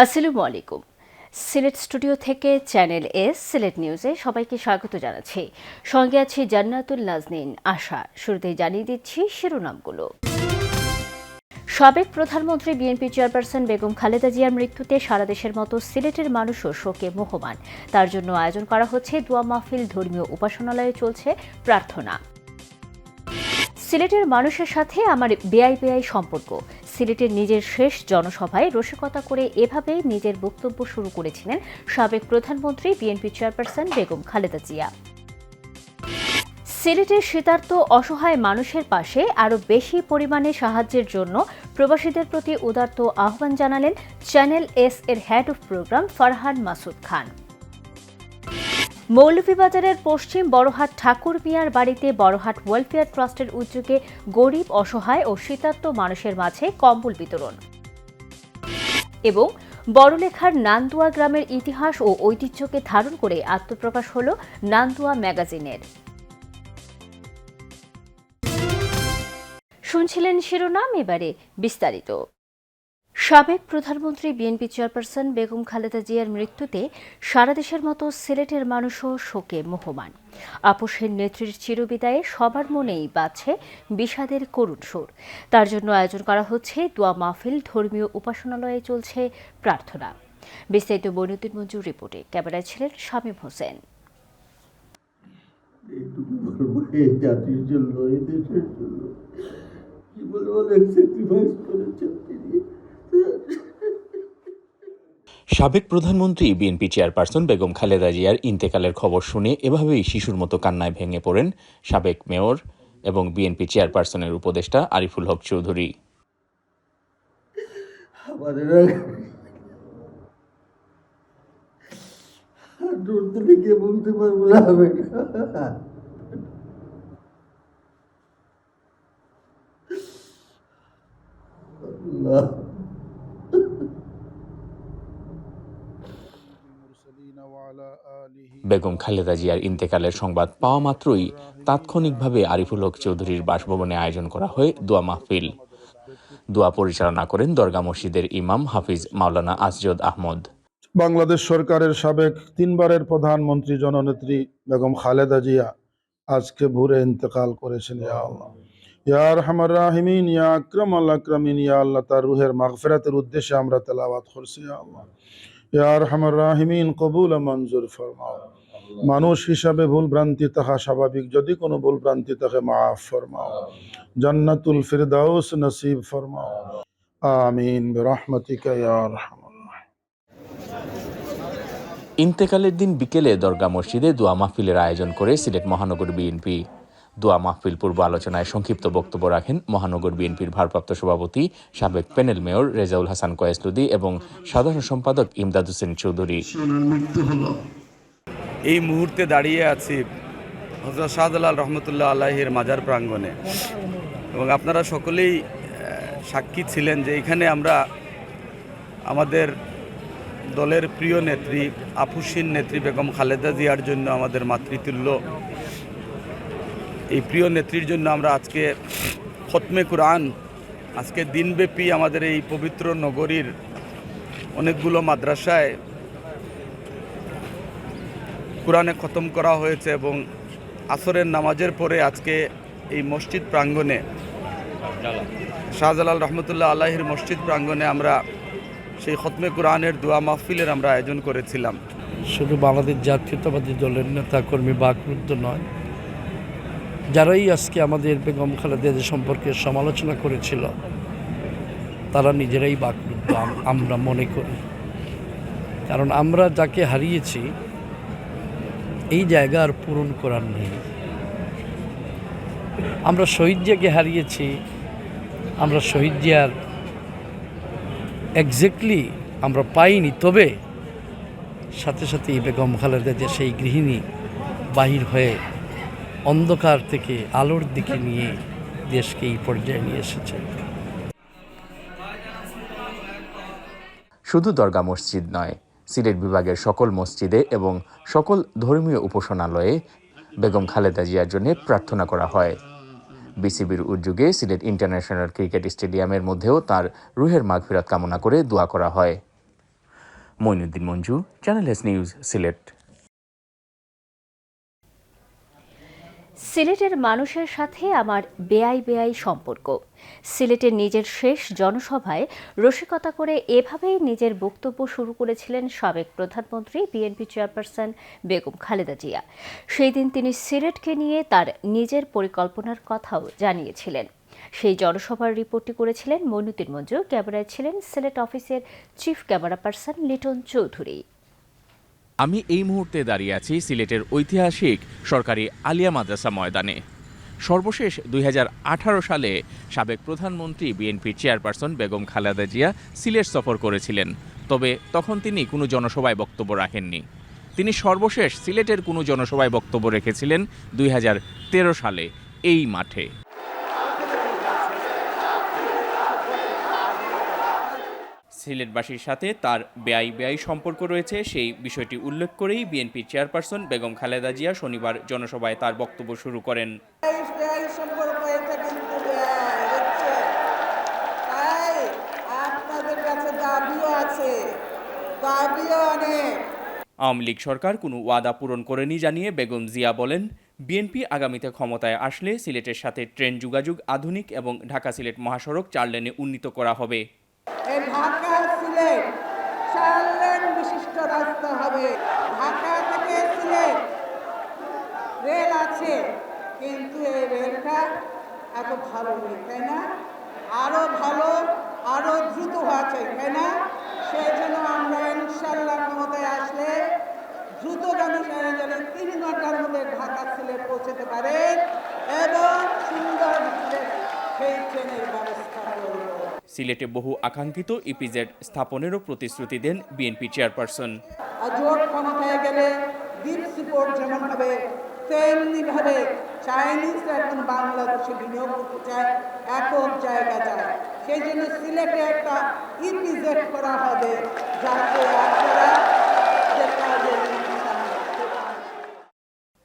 আসসালামু আলাইকুম। সিলেট স্টুডিও থেকে চ্যানেল এস সিলেট নিউজে সবাইকে স্বাগত জানাচ্ছি। সঙ্গে আছি জান্নাতুল নাজনীন আশা। শুরুতেই জানিয়ে দিচ্ছি শিরোনামগুলো। সাবেক প্রধানমন্ত্রী বিএনপি চেয়ারপারসন বেগম খালেদা জিয়ার মৃত্যুতে সারা দেশের মতো সিলেটের মানুষও শোকে মুহ্যমান। তার জন্য আয়োজন করা হচ্ছে দোয়া মাহফিল, ধর্মীয় উপাসনালয়ে চলছে প্রার্থনা। সিলেটের মানুষের সাথে আমার বেআই সম্পর্ক। সিলেটের নিজের শেষ জনসভায় রসিকতা করে এভাবেই নিজের বক্তব্য শুরু করেছিলেন সাবেক প্রধানমন্ত্রী বিএনপি চেয়ারপারসন বেগম খালেদা জিয়া। সিলেটের শীতার্ত অসহায় মানুষের পাশে আরও বেশি পরিমাণে সাহায্যের জন্য প্রবাসীদের প্রতি উদারত আহ্বান জানালেন চ্যানেল এস এর head of program Farhan Masud Khan. মৌলভীবাজারের পশ্চিম বড়হাট ঠাকুর মিয়ার বাড়িতে বড়হাট ওয়েলফেয়ার ট্রাস্টের উদ্যোগে গরিব, অসহায় ও শীতার্ত মানুষের মাঝে কম্বল বিতরণ। এবং বড়লেখার নান্দুয়া গ্রামের ইতিহাস ও ঐতিহ্যকে ধারণ করে আত্মপ্রকাশ হল নান্দুয়া ম্যাগাজিনের। শুনছিলেন শিরোনাম, এবারে বিস্তারিত। সাবেক প্রধানমন্ত্রী বিএনপি চেয়ারপারসন বেগম খালেদা জিয়ার মৃত্যুতে সারা দেশের মতো সিলেটের মানুষও শোকে মুহ্যমান। আপোষের নেত্রীর চিরবিদায়ে সবার মনেই বাজছে বিষাদের করুণ সুর। তার জন্য আয়োজন করা হচ্ছে দোয়া মাহফিল, ধর্মীয় উপাসনালয়ে চলছে প্রার্থনা। বিস্তারিত বৈনুদ্দিন মঞ্জুর রিপোর্টে। ক্যামেরায় ছিলেন শামীম হোসেন। জাতির জন্য, এই দেশের জন্য কি বলবো, অনেক স্যাক্রিফাইস করেছেন তিনি। সাবেক প্রধানমন্ত্রী বিএনপি চেয়ারপারসন বেগম খালেদা জিয়ার ইন্তেকালের খবর শুনে এভাবেই শিশুর মতো কান্নায় ভেঙে পড়েন সাবেক মেয়র এবং বিএনপি চেয়ারপারসনের উপদেষ্টা আরিফুল হক চৌধুরী। আমাদের দূর থেকে কে বলতে পারবো না হবে না। বেগম খালেদা জিয়ার ইন্তেকালের সংবাদ পাওয়া মাত্রই তাৎক্ষণিকভাবে আরিফুল হক চৌধুরীর বাসভবনে আয়োজন করা হয় দোয়া মাহফিল। দোয়া পরিচালনা করেন দরগা মসজিদের ইমাম হাফিজ মাওলানা আসজদ আহমদ। বাংলাদেশ সরকারের সাবেক 3 বারের প্রধানমন্ত্রী জননেত্রী বেগম খালেদা জিয়া আজকে ভোরে ইন্তেকাল করেছেন। ইয়া আল্লাহ, ইয়া আরহামার রাহিমিন, ইয়া আকরামাল আকরামিন, ইয়া আল্লাহ, তার রুহের মাগফিরাতের উদ্দেশ্যে আমরা তেলাওয়াত করছি। ইয়া আল্লাহ, ইয়া আরহামার রাহিমিন, কবুল মঞ্জুর ফরমাও। মানুষ হিসাবে ভুল ভ্রান্তি থাকা স্বাভাবিক, যদি কোনো ভুল ভ্রান্তি থাকে মাফ ফরমাও। জান্নাতুল ফিরদাউস নসিব ফরমাও। আমিন বিরহমাতিকা ইয়া আরহাম। ইন্তেকালের দিন বিকেলে দরগা মসজিদে দোয়া মাহফিলের আয়োজন করে সিলেট মহানগর বিএনপি। দোয়া মাহফিল পূর্ব আলোচনায় সংক্ষিপ্ত বক্তব্য রাখেন মহানগর বিএনপির ভারপ্রাপ্ত সভাপতি, সাবেক প্যানেল মেয়র রেজাউল হাসান কয়েসলুদি এবং সাধারণ সম্পাদক ইমদাদ হোসেন চৌধুরী। এই মুহূর্তে দাঁড়িয়ে আছি হযরত শাহজালাল রহমতুল্লাহ আলাইহির মাজার প্রাঙ্গণে, এবং আপনারা সকলেই সাক্ষী ছিলেন যে এখানে আমরা আমাদের দলের প্রিয় নেত্রী, আপুসীন নেত্রী বেগম খালেদা জিয়ার জন্য, আমাদের মাতৃতুল্য এই প্রিয় নেত্রীর জন্য আমরা আজকে খতমে কুরআন, আজকে দিনব্যাপী আমাদের এই পবিত্র নগরীর অনেকগুলো মাদ্রাসায় কুরআনে খতম করা হয়েছে, এবং আসরের নামাজের পরে আজকে এই মসজিদ প্রাঙ্গণে, শাহজালাল রহমতুল্লাহ আলাইহির মসজিদ প্রাঙ্গণে আমরা সেই খতমে কুরআনের দোয়া মাহফিলের আমরা আয়োজন করেছিলাম। শুধু বাংলাদেশ জাতীয়তাবাদী দলের নেতা কর্মী বাকরুদ্ধ নয়, যারাই আজকে আমাদের বেগম খালেদা জিয়া সম্পর্কে সমালোচনা করেছিল তারা নিজেরাই বাকরুদ্ধ আমরা মনে করি। কারণ আমরা যাকে হারিয়েছি এই জায়গা আর পূরণ করার নেই। আমরা শহীদ জিয়াকে হারিয়েছি, আমরা শহীদ জিয়ার এক্স্যাক্টলি আমরা পাইনি, তবে সাথে সাথে বেগম খালেদা জিয়া সেই গৃহিণী বাহির হয়ে অন্ধকার থেকে আলোর দিকে নিয়ে দেশকে এই পর্যায়ে নিয়ে এসেছে। শুধু দরগা মসজিদ নয়, সিলেট বিভাগের সকল মসজিদে এবং সকল ধর্মীয় উপাসনালয়ে বেগম খালেদা জিয়ার জন্য প্রার্থনা করা হয়। বিসিবির উদ্যোগে সিলেট ইন্টারন্যাশনাল ক্রিকেট স্টেডিয়ামের মধ্যেও তার রুহের মাগফিরাত কামনা করে দোয়া করা হয়। Moinuddin Manju, channel S news, Sylhet. সিলেটের মানুষের সাথে আমার বেআই সম্পর্ক। সিলেটের নিজের শেষ জনসভায় রসিকতা করে এভাবেই নিজের বক্তব্য শুরু করেছিলেন সাবেক প্রধানমন্ত্রী বিএনপি চেয়ারপারসন বেগম খালেদা জিয়া। সেই দিন তিনি সিলেটকে নিয়ে তার নিজের পরিকল্পনার কথাও জানিয়েছিলেন। সেই জনসভার রিপোর্টটি করেছিলেন মঈনুদ্দিন মঞ্জু। ক্যামেরায় ছিলেন সিলেট অফিসের chief camera person Liton Chowdhury. আমি এই মুহূর্তে দাঁড়িয়ে আছি সিলেটের ঐতিহাসিক সরকারি আলিয়া মাদ্রাসা ময়দানে। সর্বশেষ 2018 সালে সাবেক প্রধানমন্ত্রী বিএনপি চেয়ারপারসন বেগম খালেদা জিয়া সিলেট সফর করেছিলেন, তবে তখন তিনি কোনো জনসভায় বক্তব্য রাখেননি। তিনি সর্বশেষ সিলেটের কোনো জনসভায় বক্তব্য রেখেছিলেন 2013 সালে এই মাঠে। সিলেটবাসীর সাথে তার বেআই সম্পর্ক রয়েছে, সেই বিষয়টি উল্লেখ করেই বিএনপি চেয়ারপারসন বেগম খালেদা জিয়া শনিবার জনসভায় তার বক্তব্য শুরু করেন। আওয়ামী লীগ সরকার কোনো ওয়াদা পূরণ করেনি জানিয়ে বেগম জিয়া বলেন, বিএনপি আগামীতে ক্ষমতায় আসলে সিলেটের সাথে ট্রেন যোগাযোগ আধুনিক এবং ঢাকা সিলেট মহাসড়ক 4 লেনে উন্নীত করা হবে। ঢাকা সিলেট 4 লেন বিশিষ্ট রাস্তা হবে। ঢাকা থেকে সিলেট রেল আছে, কিন্তু এই রেলটা এত ভালো নেই, তাই না? আরো ভালো, আরো দ্রুত হওয়া চাই, তাই না? সেই জন্য আমরা ইনশাল্লাহ ক্ষমতায় আসলে দ্রুতগামী ট্রেনে যেন 3 ঘন্টার মধ্যে ঢাকা সিলেট পৌঁছতে পারে এবং সুন্দর সেই ট্রেনের ব্যবস্থা করব। সিলেটে বহু আকাঙ্ক্ষিত ইপিজেড স্থাপনেরও প্রতিশ্রুতি দেন বিএনপি চেয়ারপারসন। জোট ক্ষমতায় গেলে ডিপ সিপোর্ট যেমন হবে, তেমনি ভাবে চাইনিজরা এখন বাংলাদেশে বিনিয়োগ করতে চায়, একক জায়গা চায়। সেই জন্য সিলেটে একটা ইপিজেড করা হবে, যাতে আপনারা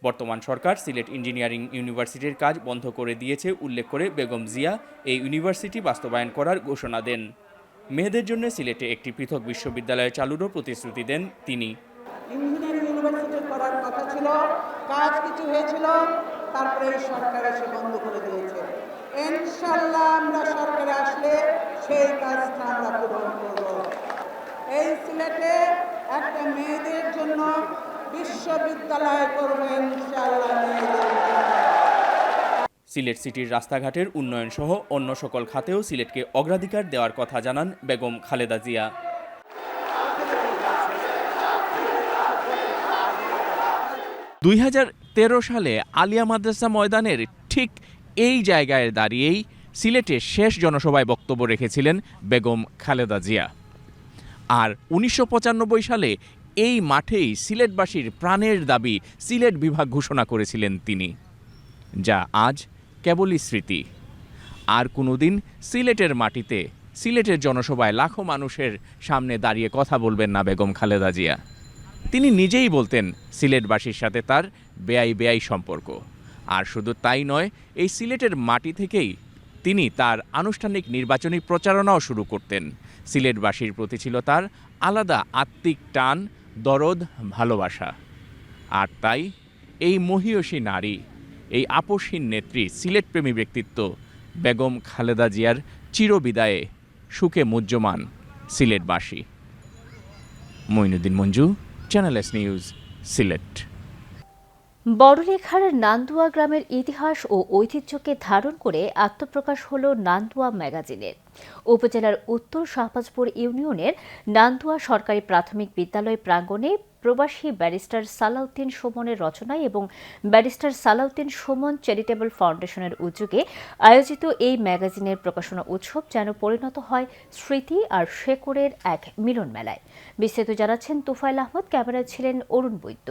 বর্তমান সরকার সিলেট ইঞ্জিনিয়ারিং ইউনিভার্সিটির কাজ বন্ধ করে দিয়েছে উল্লেখ করে বেগম জিয়া এই ইউনিভার্সিটি বাস্তবায়ন করার ঘোষণা দেন। মেয়েদের জন্য সিলেটে একটি পৃথক বিশ্ববিদ্যালয় চালুরও প্রতিশ্রুতি দেন তিনি। ইঞ্জিনিয়ারিং ইউনিভার্সিটি করার কথা ছিল, কাজ কিছু হয়েছিল, তারপরে এই সরকার এসে বন্ধ করে দিয়েছে। ইনশাআল্লাহ আমরা সরকারে আসলে সেই কাজটা আমরা পূরণ করব। এই সিলেটে একটা মেয়েদের জন্য বিশ্ববিদ্যালয় করব ইনশাআল্লাহ। সিলেট সিটির রাস্তাঘাটের উন্নয়ন সহ অন্য সকল খাতেও সিলেটকে অগ্রাধিকার দেওয়ার কথা জানান বেগম খালেদা জিয়া। 2013 সালে আলিয়া মাদ্রাসা ময়দানের ঠিক এই জায়গায় দাঁড়িয়েই সিলেটের শেষ জনসভায় বক্তব্য রেখেছিলেন বেগম খালেদা জিয়া। আর 1995 সালে এই মাঠেই সিলেটবাসীর প্রাণের দাবি সিলেট বিভাগ ঘোষণা করেছিলেন তিনি, যা আজ কেবলই স্মৃতি। আর কোনোদিন সিলেটের মাটিতে সিলেটের জনসভায় লাখো মানুষের সামনে দাঁড়িয়ে কথা বলবেন না বেগম খালেদা জিয়া। তিনি নিজেই বলতেন সিলেটবাসীর সাথে তার বেআই সম্পর্ক। আর শুধু তাই নয়, এই সিলেটের মাটি থেকেই তিনি তার আনুষ্ঠানিক নির্বাচনী প্রচারণাও শুরু করতেন। সিলেটবাসীর প্রতি ছিল তার আলাদা আত্মিক টান, দরদ, ভালোবাসা। আর তাই এই মহীয়সী নারী, এই আপসহীন নেত্রী, সিলেটপ্রেমী ব্যক্তিত্ব বেগম খালেদা জিয়ার চিরবিদায়ে সুখে মুহ্যমান সিলেটবাসী। Moinuddin Manju, channel S news, Sylhet. বড়লেখার নান্দুয়া গ্রামের ইতিহাস ও ঐতিহ্যকে ধারণ করে আত্মপ্রকাশ হল নান্দুয়া ম্যাগাজিনের। উপজেলার উত্তর শাহবাজপুর ইউনিয়নের নান্দুয়া সরকারি প্রাথমিক বিদ্যালয় প্রাঙ্গণে প্রবাসী ব্যারিস্টার সালাউদ্দিন সুমনের রচনায় এবং ব্যারিস্টার সালাউদ্দিন সুমন চ্যারিটেবল ফাউন্ডেশনের উদ্যোগে আয়োজিত এই ম্যাগাজিনের প্রকাশনা উৎসব যেন পরিণত হয় স্মৃতি আর শেকড়ের এক মিলন মেলায়। বিস্তারিত জানাচ্ছেন তুফাইল আহমদ, ক্যামেরায় ছিলেন অরুণ বৈদ্য।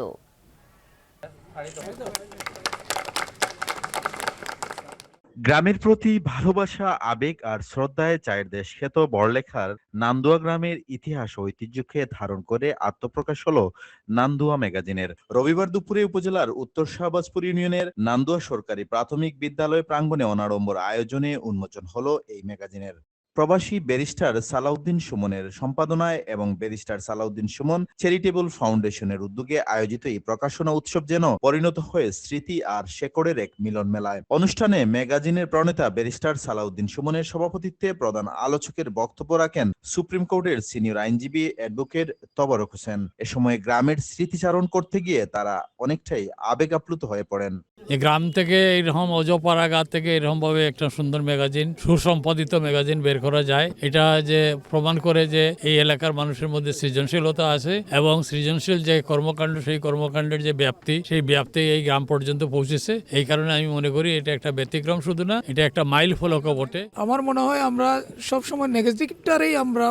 গ্রামের প্রতি ভালোবাসা, আবেগ আর শ্রদ্ধায় চায়ের দেশ খ্যাত বড়লেখার নান্দুয়া গ্রামের ইতিহাস ও ঐতিহ্যকে ধারণ করে আত্মপ্রকাশ হলো নান্দুয়া ম্যাগাজিনের। রবিবার দুপুরে উপজেলার উত্তর শাহবাজপুর ইউনিয়নের নান্দুয়া সরকারি প্রাথমিক বিদ্যালয় প্রাঙ্গণে অনাড়ম্বর আয়োজনে উন্মোচন হলো এই ম্যাগাজিনের। প্রবাসী ব্যারিস্টার সালাউদ্দিন সুমনের সম্পাদনায় এবং ব্যারিস্টার সালাউদ্দিন সুমন চ্যারিটেবল ফাউন্ডেশনের উদ্যোগে আয়োজিত এই প্রকাশনা উৎসব যেন পরিণত হয়ে স্মৃতি আর শেকড়ের এক মিলন মেলায়। অনুষ্ঠানে ম্যাগাজিনের প্রণেতা ব্যারিস্টার সালাউদ্দিন সুমনের সভাপতিত্বে প্রধান আলোচকের বক্তব্য রাখেন সুপ্রিম কোর্টের সিনিয়র আইনজীবী অ্যাডভোকেট তবারক হোসেন। এ সময় গ্রামের স্মৃতিচারণ করতে গিয়ে তারা অনেকটাই আবেগ আপ্লুত হয়ে পড়েন। এই গ্রাম থেকে এইরকম অজপাড়াগাঁ থেকে এরকম ভাবে একটা সুন্দর ম্যাগাজিন, সুসম্পাদিত ম্যাগাজিন বের করা যায়, এটা যে প্রমাণ করে যে এই এলাকার মানুষের মধ্যে সৃজনশীলতা আছে এবং সৃজনশীল যে কর্মকাণ্ড, সেই কর্মকাণ্ডের যে ব্যাপ্তি, সেই ব্যাপ্তি এই গ্রাম পর্যন্ত পৌঁছেছে। এই কারণে আমি মনে করি এটা একটা ব্যতিক্রম শুধু না, এটা একটা মাইল ফলকও বটে। আমার মনে হয় আমরা সবসময় নেগেটিভটারেই আমরা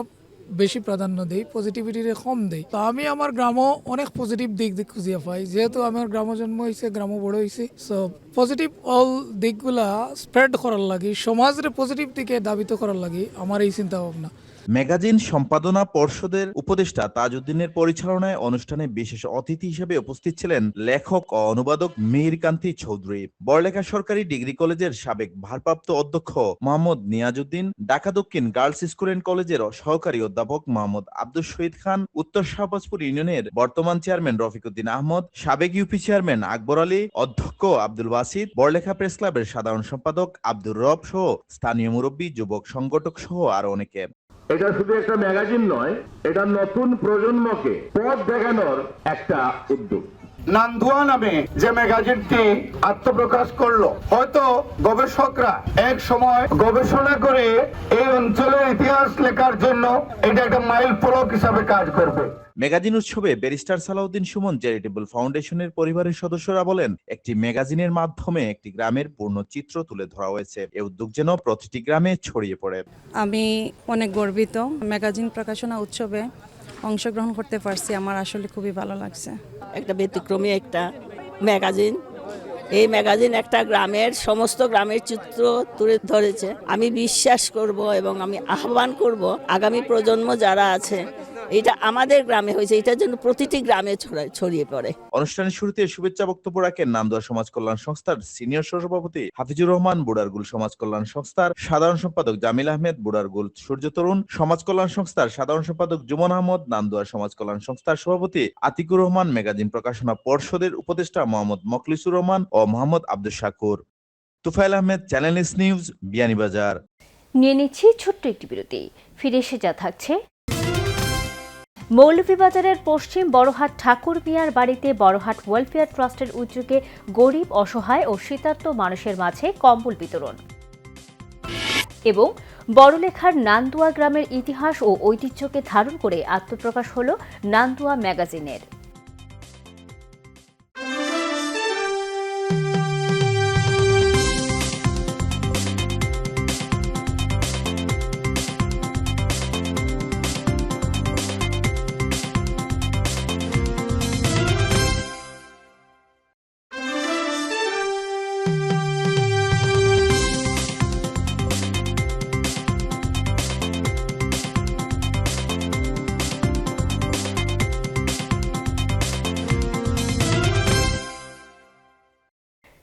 বেশি প্রাধান্য দিই, পজিটিভিটিরে কম দিই। তো আমি আমার গ্রামও অনেক পজিটিভ দিক খুঁজিয়ে পাই, যেহেতু আমার গ্রাম জন্ম হয়েছে, গ্রাম বড় হয়েছে। সো পজিটিভ অল দিকগুলা স্প্রেড করার লাগি, সমাজের পজিটিভ দিকে দাবিত করার লাগি আমার এই চিন্তা ভাবনা। ম্যাগাজিন সম্পাদনা পর্ষদের উপদেষ্টা তাজউদ্দিনের পরিচালনায় অনুষ্ঠানে বিশেষ অতিথি হিসেবে উপস্থিত ছিলেন লেখক ও অনুবাদক মিহিরকান্তি চৌধুরী, বড়লেখা সরকারি ডিগ্রি কলেজের সাবেক ভারপ্রাপ্ত অধ্যক্ষ মোহাম্মদ নিয়াজউদ্দিন, ঢাকা দক্ষিণ গার্লস স্কুল অ্যান্ড কলেজের সহকারী অধ্যাপক মোহাম্মদ আব্দুল শহীদ খান, উত্তর শাহবাজপুর ইউনিয়নের বর্তমান চেয়ারম্যান রফিকুদ্দিন আহমদ, সাবেক ইউপি চেয়ারম্যান আকবর আলী, অধ্যক্ষ আব্দুল বাসিদ, বড়লেখা প্রেস ক্লাবের সাধারণ সম্পাদক আব্দুর রব সহ স্থানীয় মুরব্বী, যুবক সংগঠক সহ আরো অনেকে। এটা শুধু একটা ম্যাগাজিন নয়, এটা নতুন প্রজন্মকে পথ দেখানোর একটা উদ্যোগ। নান্দুয়া নামে যে ম্যাগাজিনটি আত্মপ্রকাশ করলো, হয়তো গবেষকরা এক সময় গবেষণা করে এই অঞ্চলের ইতিহাস লেখার জন্য এটা একটা মাইল ফলক হিসাবে কাজ করবে। ম্যাগাজিন উৎসবে ব্যারিস্টার সালাউদ্দিন সুমন চ্যারিটেবল ফাউন্ডেশনের পরিবারের সদস্যরা বলেন, একটি ম্যাগাজিনের মাধ্যমে একটি গ্রামের পূর্ণ চিত্র তুলে ধরা হয়েছে। এই উদ্যোগ যেন প্রতিটি গ্রামে ছড়িয়ে পড়ে। আমি অনেক গর্বিত ম্যাগাজিন প্রকাশনা উৎসবে অংশগ্রহণ করতে পারছি, আমার আসলে খুবই ভালো লাগছে। একটা ব্যতিক্রমী একটা ম্যাগাজিন, এই ম্যাগাজিন একটা গ্রামের সমস্ত গ্রামের চিত্র তুলে ধরেছে। আমি বিশ্বাস করব এবং আমি আহ্বান করব আগামী প্রজন্ম যারা আছে, এটা আমাদের গ্রামে হয়েছে, এটার জন্য প্রতিটি গ্রামে ছড়িয়ে পড়ে। অনুষ্ঠানের শুরুতে শুভেচ্ছা বক্তব্য রাখেন নান্দুয়া সমাজ কল্যাণ সংস্থার সিনিয়র সভাপতি হাফিজুর রহমান, বুড়ারগুল সমাজ কল্যাণ সংস্থার সাধারণ সম্পাদক জামিল আহমেদ, বুড়ারগুল সূর্য তরুণ সমাজ কল্যাণ সংস্থার সাধারণ সম্পাদক জুমন আহমদ, নান্দুয়া সমাজ কল্যাণ সংস্থার সভাপতি আতিকুর রহমান, ম্যাগাজিন প্রকাশনা পর্ষদের উপদেষ্টা মোহাম্মদ মখলিসুর রহমান ও Mohammad Abdul Shakur. Tufail Ahmed, channel S news, Beanibazar. নিয়ে নিচ্ছি ছোট্ট একটি বিরতি, ফিরে এসে যা থাকছে। মৌলভীবাজারের পশ্চিম বড়হাট ঠাকুর মিয়ার বাড়িতে বড়হাট ওয়েলফেয়ার ট্রাস্টের উদ্যোগে গরিব, অসহায় ও শীতার্ত মানুষের মাঝে কম্বল বিতরণ এবং বড়লেখার নান্দুয়া গ্রামের ইতিহাস ও ঐতিহ্যকে ধারণ করে আত্মপ্রকাশ হল নান্দুয়া ম্যাগাজিনের।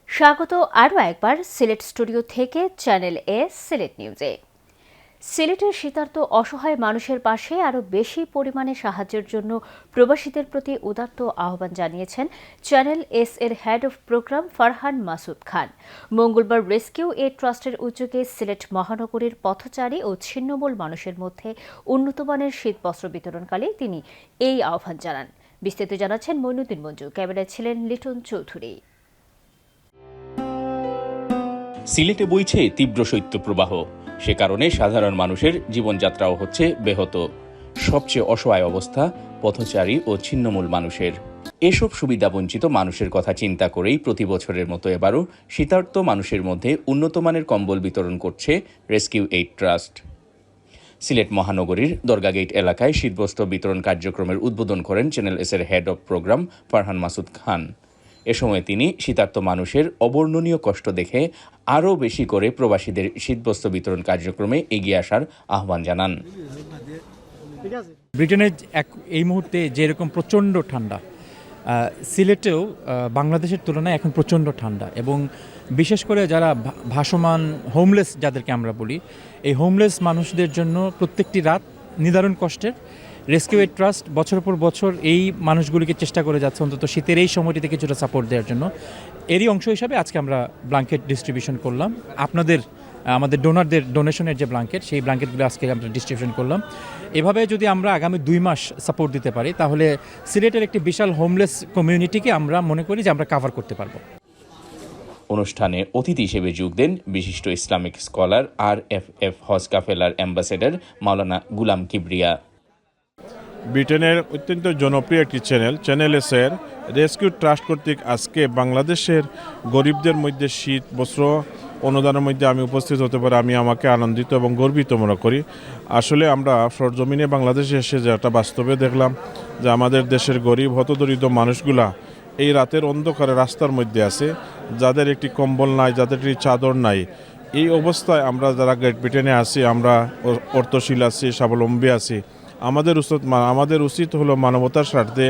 স্বাগত আরও একবার সিলেট স্টুডিও থেকে চ্যানেল এ সিলেট নিউজে। সিলেটের শীতার্ত অসহায় মানুষের পাশে আরও বেশি পরিমাণে সাহায্যের জন্য প্রবাসীদের প্রতি উদাত্ত আহ্বান জানিয়েছেন চ্যানেল এস এর head of program Farhan Masud Khan. মঙ্গলবার রেস্কিউ এড ট্রাস্টের উদ্যোগে সিলেট মহানগরীর পথচারী ও ছিন্নমূল মানুষের মধ্যে উন্নতমানের শীতবস্ত্র বিতরণকালে তিনি এই আহ্বান জানান। বিস্তারিত জানাচ্ছেন মইনুদ্দিন মঞ্জু, ক্যামেরায় ছিলেন লিটন চৌধুরী। সিলেটে বইছে তীব্র শৈত্যপ্রবাহ, সে কারণে সাধারণ মানুষের জীবনযাত্রাও হচ্ছে ব্যাহত। সবচেয়ে অসহায় অবস্থা পথচারী ও ছিন্নমূল মানুষের। এসব সুবিধাবঞ্চিত মানুষের কথা চিন্তা করেই প্রতি বছরের মতো এবারও শীতার্ত মানুষের মধ্যে উন্নতমানের কম্বল বিতরণ করছে রেস্কিউ এইড ট্রাস্ট। সিলেট মহানগরীর দরগা গেট এলাকায় শীতবস্ত্র বিতরণ কার্যক্রমের উদ্বোধন করেন চ্যানেল এস এর head of program Farhan Masud Khan. এ সময় তিনি শীতার্ত মানুষের অবর্ণনীয় কষ্ট দেখে আরও বেশি করে প্রবাসীদের শীতবস্ত্র বিতরণ কার্যক্রমে এগিয়ে আসার আহ্বান জানান। ব্রিটেনে এই মুহূর্তে যেরকম প্রচণ্ড ঠান্ডা, সিলেটেও বাংলাদেশের তুলনায় এখন প্রচণ্ড ঠান্ডা, এবং বিশেষ করে যারা ভাসমান হোমলেস যাদেরকে আমরা বলি, এই হোমলেস মানুষদের জন্য প্রত্যেকটি রাত নিদারুণ কষ্টের। রেস্কিউ এইড ট্রাস্ট বছর পর বছর এই মানুষগুলিকে চেষ্টা করে যাচ্ছে অন্তত শীতের এই সময়টিতে কিছুটা সাপোর্ট দেওয়ার জন্য। এরই অংশ হিসাবে আজকে আমরা ব্ল্যাঙ্কেট ডিস্ট্রিবিউশন করলাম। আমাদের ডোনারদের ডোনেশনের যে ব্ল্যাঙ্কেট, সেই ব্ল্যাঙ্কেটগুলো আজকে আমরা ডিস্ট্রিবিউশন করলাম। এভাবে যদি আমরা আগামী 2 মাস সাপোর্ট দিতে পারি, তাহলে সিলেটের একটি বিশাল হোমলেস কমিউনিটিকে আমরা মনে করি যে আমরা কাভার করতে পারবো। অনুষ্ঠানে অতিথি হিসেবে যোগ দেন বিশিষ্ট ইসলামিক স্কলার RFF হজ কাফেলার অ্যাম্বাসেডর মাওলানা গুলাম কিবরিয়া। ব্রিটেনের অত্যন্ত জনপ্রিয় একটি চ্যানেল এসের রেস্কিউ ট্রাস্ট কর্তৃক আজকে বাংলাদেশের গরিবদের মধ্যে শীত বস্ত্র অনুদানের মধ্যে আমি উপস্থিত হতে পারি, আমি আমাকে আনন্দিত এবং গর্বিত মনে করি। আসলে আমরা সরজমিনে বাংলাদেশে এসে যেটা বাস্তবে দেখলাম যে আমাদের দেশের গরিব হতদরিদ্র মানুষগুলা এই রাতের অন্ধকারে রাস্তার মধ্যে আছে, যাদের একটি কম্বল নাই, যাদের একটি চাদর নাই। এই অবস্থায় আমরা যারা গ্রেট ব্রিটেনে আছি, আমরা অর্থশীল আছি, স্বাবলম্বী আছি, আমাদের উচিত হলো মানবতার স্বার্থে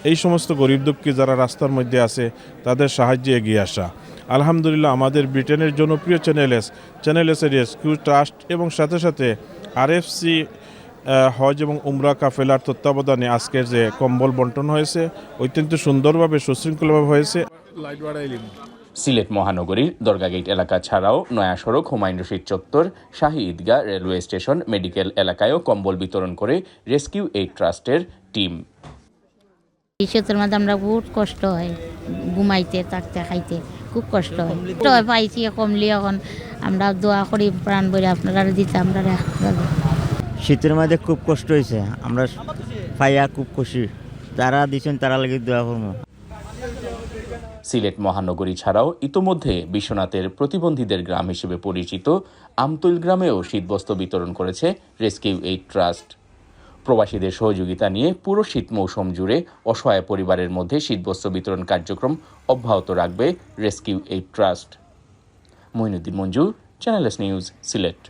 এই সমস্ত গরিব দুঃখী যারা রাস্তার মধ্যে আছে তাদের সাহায্যে এগিয়ে আসা। আলহামদুলিল্লাহ আমাদের ব্রিটেনের জনপ্রিয় চ্যানেল এস রেস্কিউ ট্রাস্ট এবং সাথে সাথে RFC হজ এবং উমরা কাফেলার তত্ত্বাবধানে আজকের যে কম্বল বন্টন হয়েছে অত্যন্ত সুন্দরভাবে সুশৃঙ্খলভাবে হয়েছে। সিলেট মহানগরীর দরগাগেট এলাকা ছাড়াও নয়া সড়ক, হুমায়ুন রশিদ চত্বর, শাহী ঈদগাহ, রেলওয়ে স্টেশন, মেডিকেল এলাকায়ও কম্বল বিতরণ করে রেস্কিউ এইড ট্রাস্টের টিম। এই শীতের মধ্যে আমরা বহুত কষ্ট হয়, ঘুমাইতে থাকতে খাইতে খুব কষ্ট হয়। পাইছি কমলি, এখন আমরা দোয়া করি প্রাণ বলে আপনারা দিতে। আমরা শীতের মধ্যে খুব কষ্ট হয়েছে, আমরা পাইয়া খুব খুশি, যারা দিচ্ছেন তারা লাগে দোয়া করবো। সিলেট মহানগরী ছাড়াও ইতোমধ্যে বিশ্বনাথের প্রতিবন্ধীদের গ্রাম হিসেবে পরিচিত আমতৈল গ্রামেও শীতবস্ত্র বিতরণ করেছে রেস্কিউ এইড ট্রাস্ট। প্রবাসীদের সহযোগিতা নিয়ে পুরো শীত মৌসুম জুড়ে অসহায় পরিবারের মধ্যে শীতবস্ত্র বিতরণ কার্যক্রম অব্যাহত রাখবে rescue aid trust. Moinuddin Manju, channel S news, Sylhet.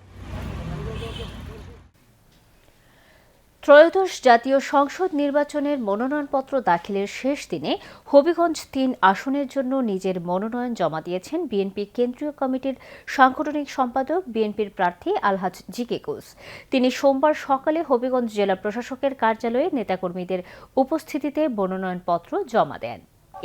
ত্রয়োদশ জাতীয় সংসদ নির্বাচনের মনোনয়নপত্র দাখিলের শেষ দিনে হবিগঞ্জ 3 আসনের জন্য নিজের মনোনয়ন জমা দিয়েছেন বিএনপি কেন্দ্রীয় কমিটির সাংগঠনিক সম্পাদক, বিএনপির প্রার্থী আলহাজ জিকে কুস। তিনি সোমবার সকালে হবিগঞ্জ জেলা প্রশাসকের কার্যালয়ে নেতাকর্মীদের উপস্থিতিতে মনোনয়নপত্র জমা দেন।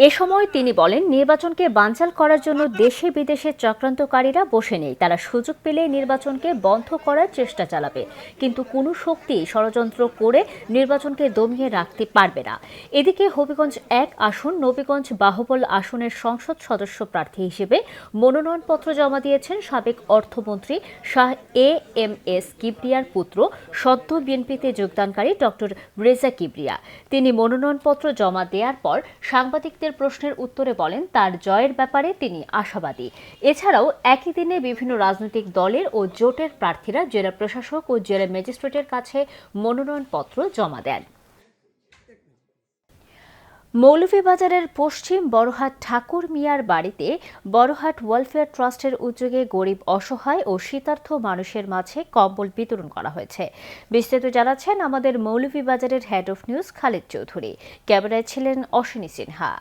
এ সময় তিনি বলেন, নির্বাচনকে বানচাল করার জন্য দেশে বিদেশে চক্রান্তকারীরা বসে নেই। তারা সুযোগ পেলে নির্বাচনকে বন্ধ করার চেষ্টা চালাবে, কিন্তু কোনো শক্তি ষড়যন্ত্র করে নির্বাচনকে দমিয়ে রাখতে পারবে না। এদিকে হবিগঞ্জ 1 আসন নবীগঞ্জ বাহুবল আসনের সংসদ সদস্য প্রার্থী হিসেবে মনোনয়নপত্র জমা দিয়েছেন সাবেক অর্থমন্ত্রী শাহ AMS কিবরিয়ার পুত্র, সদ্য বিএনপিতে যোগদানকারী ডক্টর রেজা কিবরিয়া। তিনি মনোনয়নপত্র জমা দেওয়ার পর সাংবাদিকদের প্রশ্নের উত্তরে বলেন, তার জয়ের ব্যাপারে তিনি আশাবাদী। এছাড়াও একই দিনে বিভিন্ন রাজনৈতিক দলের ও জোটের প্রার্থীরা জেলা প্রশাসক ও জেলা ম্যাজিস্ট্রেটের কাছে মনোনয়নপত্র জমা দেন। মৌলভীবাজারের পশ্চিম বড়হাট ঠাকুর মিয়ার বাড়িতে বড়হাট ওয়েলফেয়ার ট্রাস্টের উদ্যোগে গরিব, অসহায় ও শীতার্থ মানুষের মাঝে কম্বল বিতরণ করা হয়েছে। বিস্তারিত জানাচ্ছেন আমাদের মৌলভীবাজারের head of news Khalid Chowdhury. ক্যামেরায় ছিলেন অশ্বিনী সিনহা।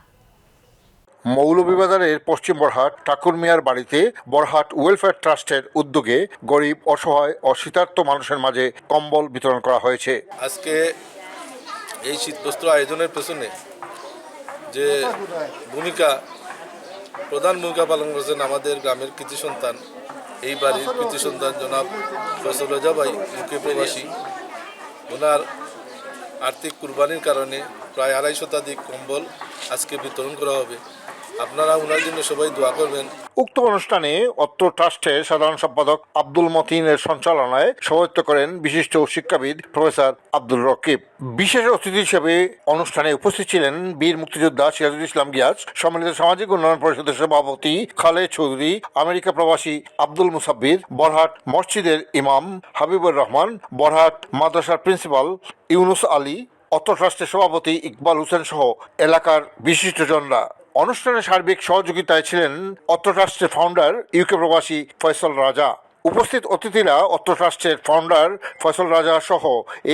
মৌলভীবাজারের পশ্চিম বড়হাট ঠাকুর মিয়ার বাড়িতে বড়হাট ওয়েলফেয়ার ট্রাস্টের উদ্যোগে গরিব, অসহায় ও শীতার্থ মানুষের মাঝে কম্বল বিতরণ করা হয়েছে। আজকে এই শীতবস্ত্র আয়োজনের পেছনে যে প্রধান ভূমিকা পালন করেছেন আমাদের গ্রামের কৃতি সন্তান, এই বাড়ির কৃতি সন্তান জনাব ফয়সল রেজা ভাই, মুখে প্রবাসী। ওনার আর্থিক কুরবানির কারণে প্রায় 250 শতাধিক কম্বল আজকে বিতরণ করা হবে। আপনারা ওনার জন্য সবাই দোয়া করবেন। উক্ত অনুষ্ঠানে অত্র ট্রাস্টের সাধারণ সম্পাদক আব্দুল মতিনের সঞ্চালনায় সভাপতিত্ব করেন বিশিষ্ট শিক্ষাবিদ প্রফেসর আব্দুল রকিব। বিশেষ অতিথি হিসেবে অনুষ্ঠানে উপস্থিত ছিলেন বীর মুক্তিযোদ্ধা সিরাজুল ইসলাম গিয়াস, সম্মিলিত সামাজিক উন্নয়ন পরিষদের সভাপতি খালেদ চৌধুরী, আমেরিকা প্রবাসী আব্দুল মুসাব্বির, বড়হাট মসজিদের ইমাম হাবিবুর রহমান, বড়হাট মাদ্রাসার প্রিন্সিপাল ইউনুস আলী, অত্র ট্রাস্টের সভাপতি ইকবাল হোসেন সহ এলাকার বিশিষ্টজনরা। অনুষ্ঠানে সার্বিক সহযোগিতায় ছিলেন অত্র ট্রাস্টের ফাউন্ডার, ইউকে প্রবাসী ফয়সল রাজা। উপস্থিত অতিথিরা অত্র ট্রাস্টের ফাউন্ডার ফয়সল রাজা সহ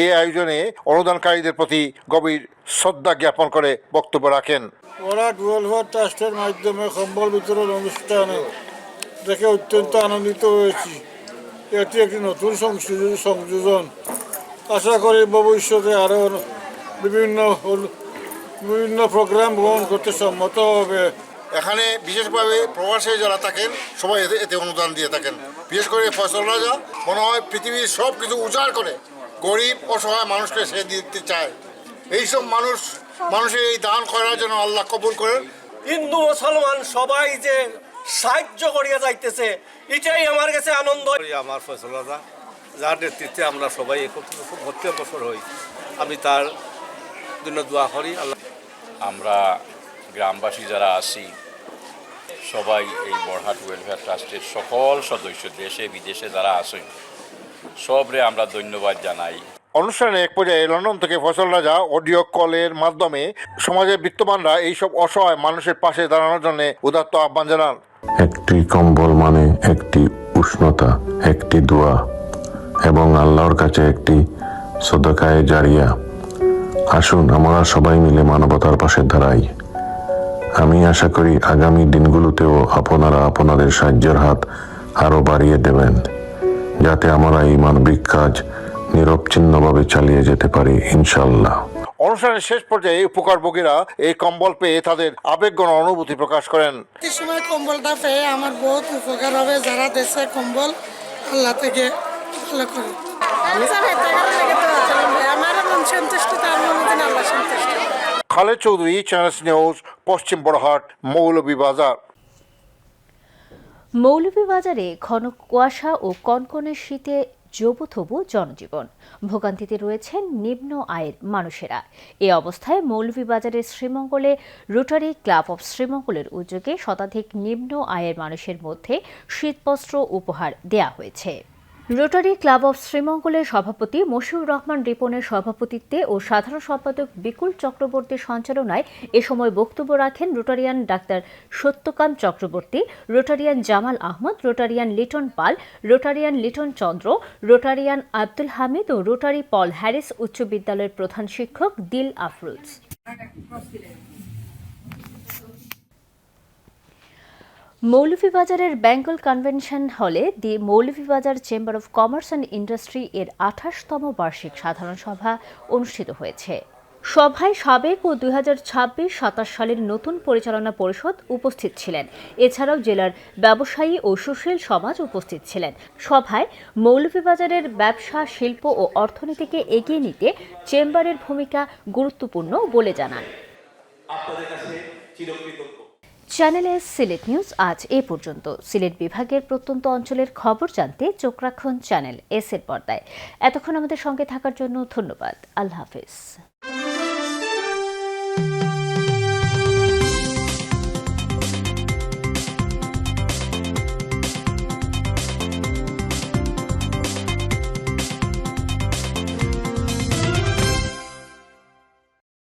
এই আয়োজনে অনুদানকারীদের প্রতি গভীর শ্রদ্ধা জ্ঞাপন করে বক্তব্য রাখেন। ওরাট ওয়েলফেয়ার ট্রাস্টের মাধ্যমে কম্বল বিতরণ অনুষ্ঠানে দেখে অত্যন্ত আনন্দিত হয়েছি। এটি একটি নতুন সংযোজন। আশা করি ভবিষ্যতে আরও বিভিন্ন প্রোগ্রাম গ্রহণ করতে সম্মত হবে। এখানে বিশেষভাবে প্রবাসী যারা থাকেন সবাই এতে অনুদান দিয়ে থাকেন। বিশেষ করে ফয়সল রাজা মনে হয় পৃথিবীর সব কিছু উজাড় করে গরিব অসহায় মানুষকে সে দিতে চায়। এইসব মানুষের এই দান করার জন্য আল্লাহ কবুল করেন। হিন্দু মুসলমান সবাই যে সাহায্য করিয়া যাইতেছে, এটাই আমার কাছে আনন্দ। আমার ফয়সল রাজা যার নেতৃত্বে আমরা সবাই একত্রিত ভর্তি বছর হই, আমি তার জন্য দোয়া করি। আল্লাহ আমরা গ্রামবাসী যারা আছি সবাই এই বড়হাট ওয়েলফেয়ার ট্রাস্টের সকল সদস্য দেশে বিদেশে যারা আছেন সবরে আমরা ধন্যবাদ জানাই। অনুষ্ঠানে এক পর্যায়ে লন্ডন থেকে ফয়সল রাজা অডিও কলের মাধ্যমে সমাজের বিত্তবানরা এইসব অসহায় মানুষের পাশে দাঁড়ানোর জন্য উদাত্ত আহ্বান জানান। একটি কম্বল মানে একটি উষ্ণতা, একটি দোয়া এবং আল্লাহর কাছে একটি সদকায়ে জারিয়া। আসুন আমরা সবাই মিলে মানবতার পাশে দাঁড়াই। আমি আশা করি আগামী দিনগুলোতেও আপনারা আপনাদের সাহায্যের হাত আরও বাড়িয়ে দেবেন, যাতে আমরা এই মানবিক কাজ নিরবচ্ছিন্নভাবে চালিয়ে যেতে পারি ইনশাআল্লাহ। অনুষ্ঠানের শেষ পর্যায়ে উপকারভোগীরা এই কম্বল পেয়ে তাদের আবেগঘন অনুভূতি প্রকাশ করেন। এই সময় কম্বলটা পেয়ে আমার বহুত উপকার হবে। যারা দেশে কম্বল আল্লাহ থেকে ভালো করে। খালেদ চৌধুরী, চ্যানেলস নিউজ, পশ্চিম বড়হাট, মৌলভীবাজার। মৌলভীবাজারে ঘন কুয়াশা ও কনকনে শীতে জবুথবু জনজীবন। ভোগান্তিতে রয়েছেন নিম্ন আয়ের মানুষেরা। এ অবস্থায় মৌলভীবাজারের শ্রীমঙ্গলে রোটারি ক্লাব অব শ্রীমঙ্গলের উদ্যোগে শতাধিক নিম্ন আয়ের মানুষের মধ্যে শীতবস্ত্র উপহার দেয়া হয়েছে। রোটারি ক্লাব অব শ্রীমঙ্গলের সভাপতি মশিউর রহমান রিপনের সভাপতিত্বে ও সাধারণ সম্পাদক বিকুল চক্রবর্তীর সঞ্চালনায় এ সময় বক্তব্য রাখেন Rotarian doctor Satyakanta Chakraborty, Rotarian Jamal Ahmad, Rotarian Liton Pal, Rotarian Liton Chandra, Rotarian Abdul Hamid ও রোটারি পল হ্যারিস উচ্চ বিদ্যালয়ের প্রধান শিক্ষক দিল আফরোজ। মৌলভীবাজারের বেঙ্গল কনভেনশন হলে the Moulvibazar chamber of commerce and industry এর 28তম বার্ষিক সাধারণ সভা অনুষ্ঠিত হয়েছে। সভায় সাবেক ও 2026-27 সালের নতুন পরিচালনা পরিষদ উপস্থিত ছিলেন। এছাড়াও জেলার ব্যবসায়ী ও সুশীল সমাজ উপস্থিত ছিলেন। সভায় মৌলভীবাজারের ব্যবসা, শিল্প ও অর্থনীতিকে এগিয়ে নিতে চেম্বারের ভূমিকা গুরুত্বপূর্ণ বলে জানান। চ্যানেল এস সিলেট নিউজ আজ এ পর্যন্ত। সিলেট বিভাগের প্রত্যন্ত অঞ্চলের খবর জানতে চোখ রাখুন চ্যানেল এস এর পর্দায়। এতক্ষণ আমাদের সঙ্গে থাকার জন্য ধন্যবাদ। আল্লাহ হাফেজ।